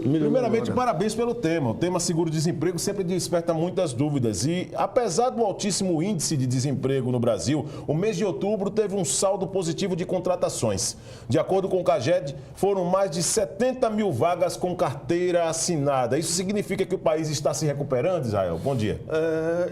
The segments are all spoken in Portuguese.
Primeiramente, parabéns pelo tema. O tema seguro-desemprego sempre desperta muitas dúvidas. E, apesar do altíssimo índice de desemprego no Brasil, o mês de outubro teve um saldo positivo de contratações. De acordo com o CAGED, foram mais de 70 mil vagas com carteira assinada. Isso significa que o país está se recuperando, Israel? Bom dia.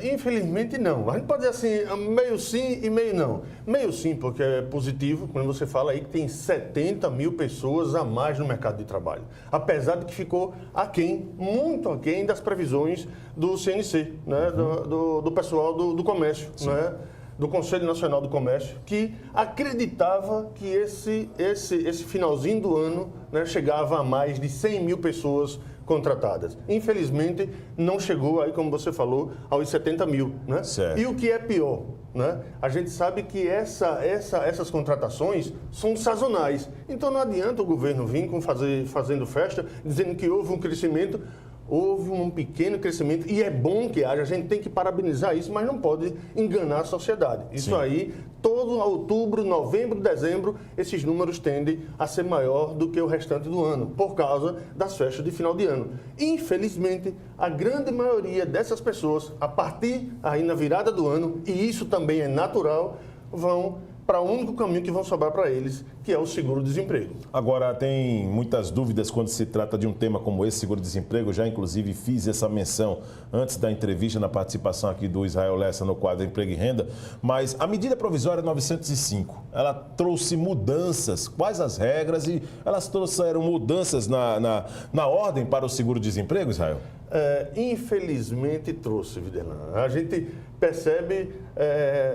Infelizmente, não. A gente pode dizer assim, meio sim e meio não. Meio sim, porque é positivo, quando você fala aí que tem 70 mil pessoas a mais no mercado de trabalho. Apesar de que ficou aquém, muito aquém das previsões do CNC, né? do pessoal do comércio, né? Do Conselho Nacional do Comércio, que acreditava que esse finalzinho do ano, né, chegava a mais de 100 mil pessoas contratadas. Infelizmente, não chegou aí, como você falou, aos 70 mil. Né? Certo. E o que é pior, né? A gente sabe que essas contratações são sazonais. Então não adianta o governo vir fazendo festa, dizendo que houve um crescimento. Houve um pequeno crescimento e é bom que haja, a gente tem que parabenizar isso, mas não pode enganar a sociedade. Isso Sim. aí, todo outubro, novembro, dezembro, esses números tendem a ser maior do que o restante do ano, por causa das festas de final de ano. Infelizmente, a grande maioria dessas pessoas, a partir aí na virada do ano, e isso também é natural, vão para o único caminho que vão sobrar para eles, que é o seguro-desemprego. Agora, tem muitas dúvidas quando se trata de um tema como esse, seguro-desemprego. Já, inclusive, fiz essa menção antes da entrevista, na participação aqui do Israel Lessa no quadro Emprego e Renda. Mas a medida provisória 905, ela trouxe mudanças. Quais as regras? E elas trouxeram mudanças na ordem para o seguro-desemprego, Israel? Infelizmente trouxe, Videlano. A gente percebe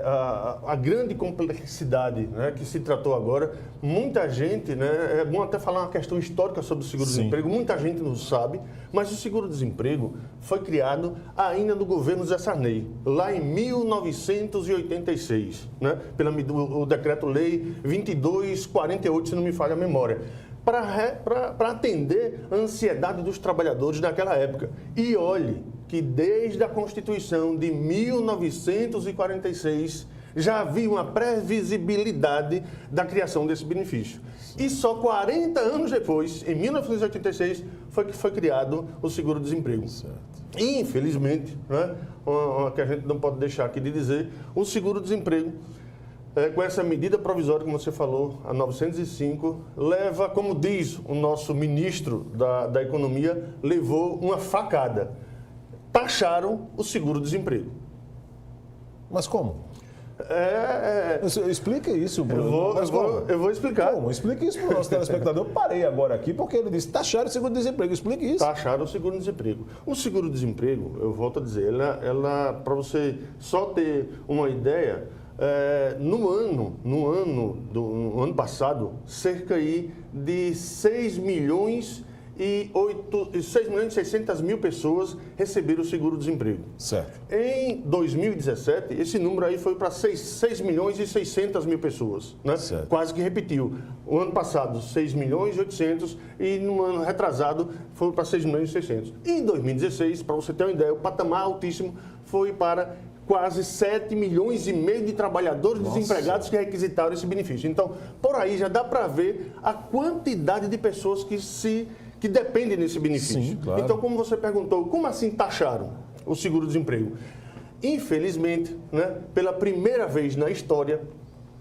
a grande complexidade, né, que se tratou agora. Muita gente, né, é bom até falar uma questão histórica sobre o seguro-desemprego, muita gente não sabe, mas o seguro-desemprego foi criado ainda no governo Zé Sarney, lá em 1986, né, pelo decreto-lei 2248, se não me falha a memória, para atender a ansiedade dos trabalhadores naquela época. E olhe que desde a Constituição de 1946 já havia uma previsibilidade da criação desse benefício. E só 40 anos depois, em 1986, foi que foi criado o seguro-desemprego. E, infelizmente, né, que a gente não pode deixar aqui de dizer, o seguro-desemprego, com essa medida provisória, como você falou, a 905, leva, como diz o nosso ministro da Economia, levou uma facada. Taxaram o seguro-desemprego. Mas como? Explica isso, Bruno. Eu vou explicar. Como? Explica isso para o nosso telespectador. Eu parei agora aqui porque ele disse taxaram o seguro-desemprego. Explique isso. Taxaram o seguro-desemprego. O seguro-desemprego, eu volto a dizer, ela para você só ter uma ideia, no ano passado, cerca aí de 6 milhões e 600 mil pessoas receberam o seguro-desemprego. Certo. Em 2017, esse número aí foi para 6 milhões e 600 mil pessoas, né? Certo. Quase que repetiu. O ano passado, 6 milhões e 800 e no ano retrasado foi para 6 milhões e 600. E em 2016, para você ter uma ideia, o patamar altíssimo foi para quase 7 milhões e meio de trabalhadores desempregados que requisitaram esse benefício. Então, por aí já dá para ver a quantidade de pessoas que dependem desse benefício. Sim, claro. Então, como você perguntou, como assim taxaram o seguro-desemprego? Infelizmente, né, pela primeira vez na história,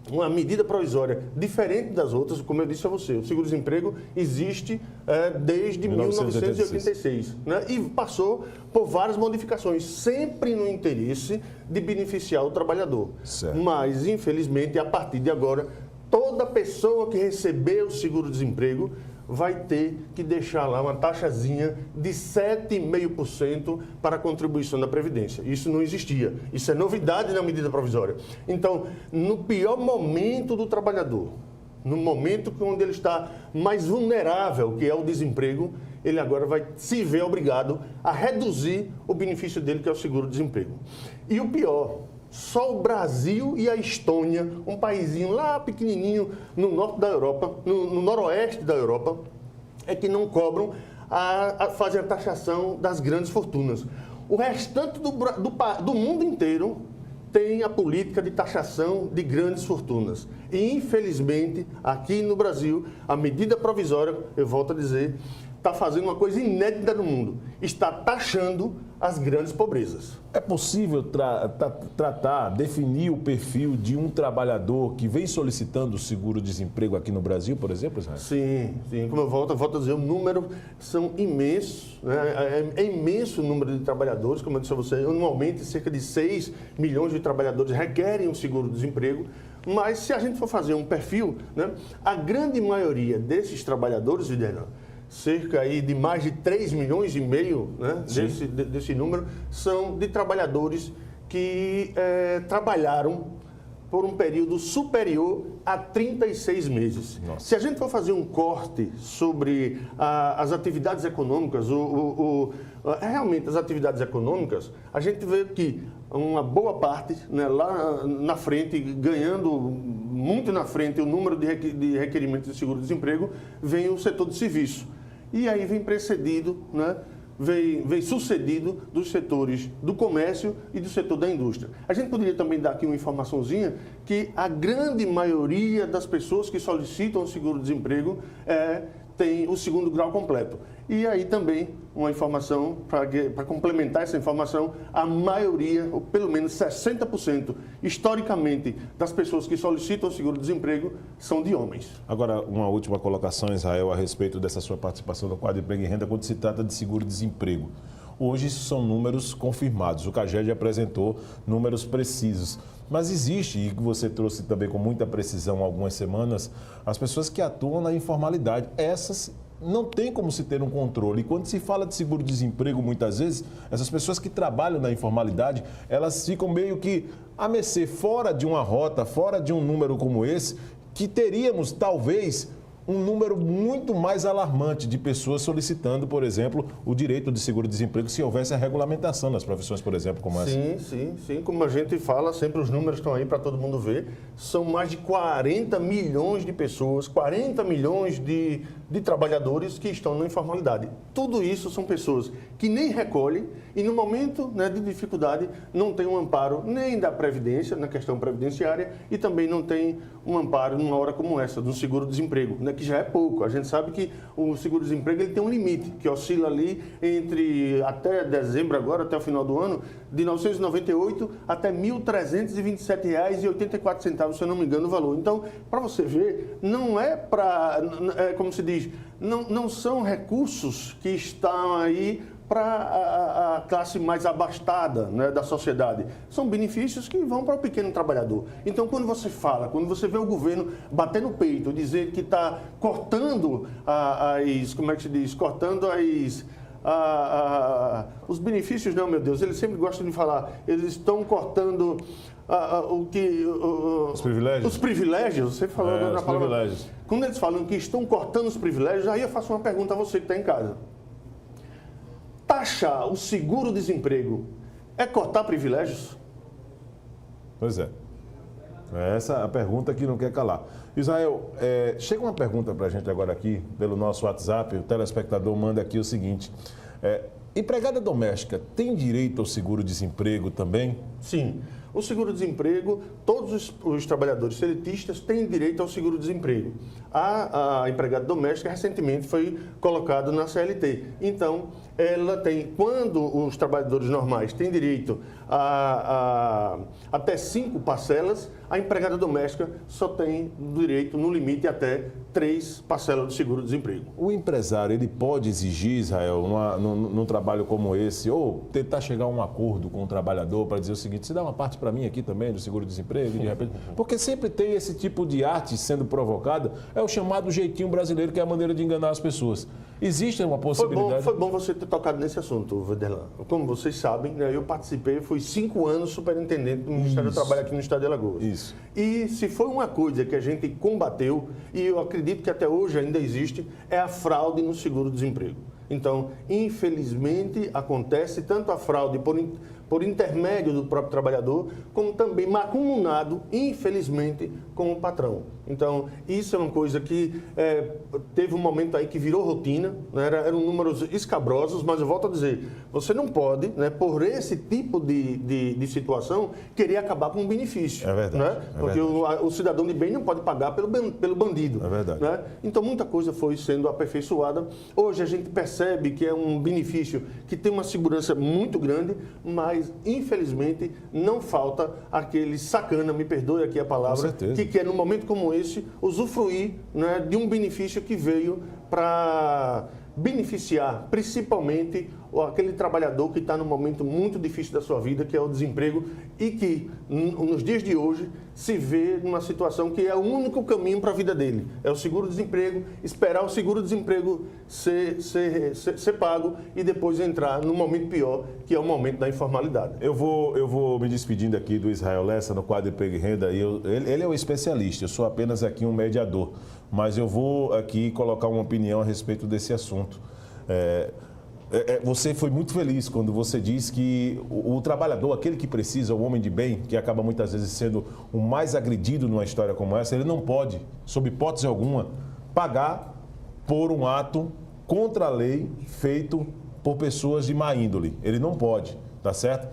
uma medida provisória diferente das outras, como eu disse a você, o seguro-desemprego existe desde 1986, né, e passou por várias modificações, sempre no interesse de beneficiar o trabalhador. Certo. Mas, infelizmente, a partir de agora, toda pessoa que receber o seguro-desemprego vai ter que deixar lá uma taxazinha de 7,5% para a contribuição da Previdência. Isso não existia. Isso é novidade na medida provisória. Então, no pior momento do trabalhador, no momento onde ele está mais vulnerável, que é o desemprego, ele agora vai se ver obrigado a reduzir o benefício dele, que é o seguro-desemprego. E o pior, só o Brasil e a Estônia, um paísinho lá pequenininho no norte da Europa, no noroeste da Europa, é que não cobram fazem a taxação das grandes fortunas. O restante do mundo inteiro tem a política de taxação de grandes fortunas. E, infelizmente, aqui no Brasil, a medida provisória, eu volto a dizer, está fazendo uma coisa inédita no mundo, está taxando as grandes pobrezas. É possível tratar, definir o perfil de um trabalhador que vem solicitando o seguro-desemprego aqui no Brasil, por exemplo, Israel? Sim, como eu volto a dizer, o número são imensos, né? É imenso o número de trabalhadores, como eu disse a você, anualmente cerca de 6 milhões de trabalhadores requerem um seguro-desemprego, mas se a gente for fazer um perfil, né, a grande maioria desses trabalhadores, Viderlan, cerca aí de mais de 3 milhões e meio, né, desse número, são de trabalhadores que trabalharam por um período superior a 36 meses. Nossa. Se a gente for fazer um corte sobre as atividades econômicas, realmente as atividades econômicas, a gente vê que uma boa parte, né, lá na frente, ganhando muito na frente o número de requerimentos de seguro-desemprego, vem o setor de serviço. E aí vem precedido, né, vem sucedido dos setores do comércio e do setor da indústria. A gente poderia também dar aqui uma informaçãozinha que a grande maioria das pessoas que solicitam o seguro-desemprego tem o segundo grau completo. E aí também uma informação, para complementar essa informação, a maioria, ou pelo menos 60%, historicamente, das pessoas que solicitam o seguro-desemprego são de homens. Agora, uma última colocação, Israel, a respeito dessa sua participação no quadro Emprego e Renda, quando se trata de seguro-desemprego. Hoje, isso são números confirmados. O CAGED apresentou números precisos. Mas existe, e você trouxe também com muita precisão há algumas semanas, as pessoas que atuam na informalidade. Essas não tem como se ter um controle. E quando se fala de seguro-desemprego, muitas vezes, essas pessoas que trabalham na informalidade, elas ficam meio que a mercê, fora de uma rota, fora de um número como esse, que teríamos, talvez, um número muito mais alarmante de pessoas solicitando, por exemplo, o direito de seguro-desemprego se houvesse a regulamentação nas profissões, por exemplo, como essa. Sim. Como a gente fala, sempre os números estão aí para todo mundo ver. São mais de 40 milhões de pessoas, 40 milhões de trabalhadores que estão na informalidade. Tudo isso são pessoas que nem recolhem e, no momento, né, de dificuldade, não tem um amparo nem da Previdência, na questão previdenciária, e também não tem um amparo numa hora como essa, do seguro-desemprego, né, que já é pouco. A gente sabe que o seguro-desemprego ele tem um limite, que oscila ali entre, até dezembro agora, até o final do ano, de R$ 998 até R$ 1.327,84, se eu não me engano, o valor. Então, para você ver, não é para, como se diz, não são recursos que estão aí para a classe mais abastada, né, da sociedade. São benefícios que vão para o pequeno trabalhador. Então, quando você vê o governo bater no peito, dizer que está cortando como é que se diz? Cortando os benefícios, não, meu Deus, eles sempre gostam de falar, eles estão cortando os privilégios? Os privilégios, você falou na palavra. Privilégios. Quando eles falam que estão cortando os privilégios, aí eu faço uma pergunta a você que está em casa. Taxar o seguro-desemprego é cortar privilégios? Pois é. Essa é a pergunta que não quer calar. Israel, chega uma pergunta para a gente agora aqui, pelo nosso WhatsApp. O telespectador manda aqui o seguinte. Empregada doméstica tem direito ao seguro-desemprego também? Sim. O seguro-desemprego, todos os trabalhadores seletistas têm direito ao seguro-desemprego. A empregada doméstica recentemente foi colocada na CLT. Então, ela tem, quando os trabalhadores normais têm direito a até 5 parcelas, a empregada doméstica só tem direito, no limite, até 3 parcelas do seguro-desemprego. O empresário, ele pode exigir, Israel, num trabalho como esse, ou tentar chegar a um acordo com o trabalhador para dizer o seguinte, se dá uma parte para mim aqui também do seguro-desemprego, de repente... Porque sempre tem esse tipo de arte sendo provocada, é o chamado jeitinho brasileiro, que é a maneira de enganar as pessoas. Existe uma possibilidade... Foi bom você ter tocado nesse assunto, Viderlan. Como vocês sabem, né, eu participei, fui 5 anos superintendente do Ministério do Trabalho aqui no estado de Alagoas. Isso. E se foi uma coisa que a gente combateu, e eu acredito que até hoje ainda existe, é a fraude no seguro-desemprego. Então, infelizmente, acontece tanto a fraude por intermédio do próprio trabalhador, como também mancomunado, infelizmente, com o patrão. Então, isso é uma coisa que teve um momento aí que virou rotina, né? Eram números escabrosos, mas eu volto a dizer, você não pode, né, por esse tipo de situação, querer acabar com um benefício. É verdade. Né? Porque o cidadão de bem não pode pagar pelo bandido. É verdade. Né? Então, muita coisa foi sendo aperfeiçoada. Hoje a gente percebe que é um benefício que tem uma segurança muito grande, mas, infelizmente, não falta aquele sacana, me perdoe aqui a palavra, que quer, num momento como esse, usufruir, né, de um benefício que veio para beneficiar, principalmente, aquele trabalhador que está num momento muito difícil da sua vida, que é o desemprego, e que, nos dias de hoje, se vê numa situação que é o único caminho para a vida dele. É o seguro-desemprego, esperar o seguro-desemprego ser pago e depois entrar num momento pior, que é o momento da informalidade. Eu vou me despedindo aqui do Israel Lessa no quadro Emprego e Renda. Ele é um especialista, eu sou apenas aqui um mediador, mas eu vou aqui colocar uma opinião a respeito desse assunto. Você foi muito feliz quando você diz que o trabalhador, aquele que precisa, o homem de bem, que acaba muitas vezes sendo o mais agredido numa história como essa, ele não pode, sob hipótese alguma, pagar por um ato contra a lei feito por pessoas de má índole. Ele não pode, tá certo?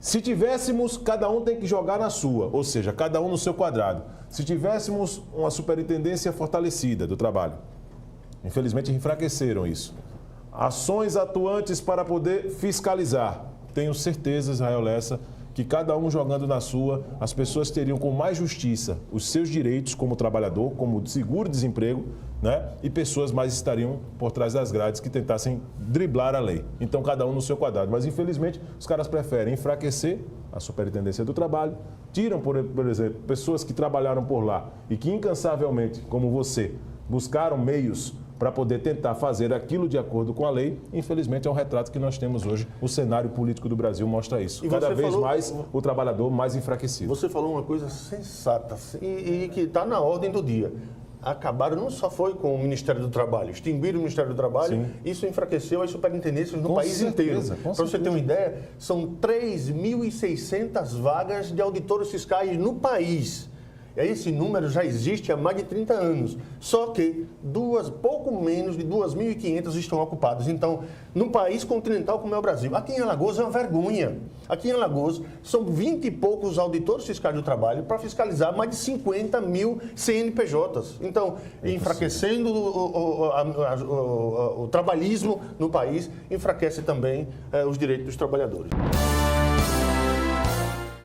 Se tivéssemos, cada um tem que jogar na sua, ou seja, cada um no seu quadrado. Se tivéssemos uma superintendência fortalecida do trabalho, infelizmente enfraqueceram isso. Ações atuantes para poder fiscalizar. Tenho certeza, Israel Lessa, que cada um jogando na sua, as pessoas teriam com mais justiça os seus direitos como trabalhador, como seguro-desemprego, né? E pessoas mais estariam por trás das grades que tentassem driblar a lei. Então, cada um no seu quadrado. Mas, infelizmente, os caras preferem enfraquecer a Superintendência do Trabalho, tiram, por exemplo, pessoas que trabalharam por lá e que incansavelmente, como você, buscaram meios para poder tentar fazer aquilo de acordo com a lei. Infelizmente, é um retrato que nós temos hoje. O cenário político do Brasil mostra isso. E cada vez mais o trabalhador mais enfraquecido. Você falou uma coisa sensata e que está na ordem do dia. Acabaram, não só foi com o Ministério do Trabalho, extinguiram o Ministério do Trabalho, sim, isso enfraqueceu as superintendências no país inteiro. Para você ter uma ideia, são 3.600 vagas de auditores fiscais no país. Esse número já existe há mais de 30 anos, só que pouco menos de 2.500 estão ocupados. Então, num país continental como é o Brasil, aqui em Alagoas é uma vergonha. Aqui em Alagoas são 20 e poucos auditores fiscais do trabalho para fiscalizar mais de 50 mil CNPJs. Então, enfraquecendo o trabalhismo no país, enfraquece também os direitos dos trabalhadores.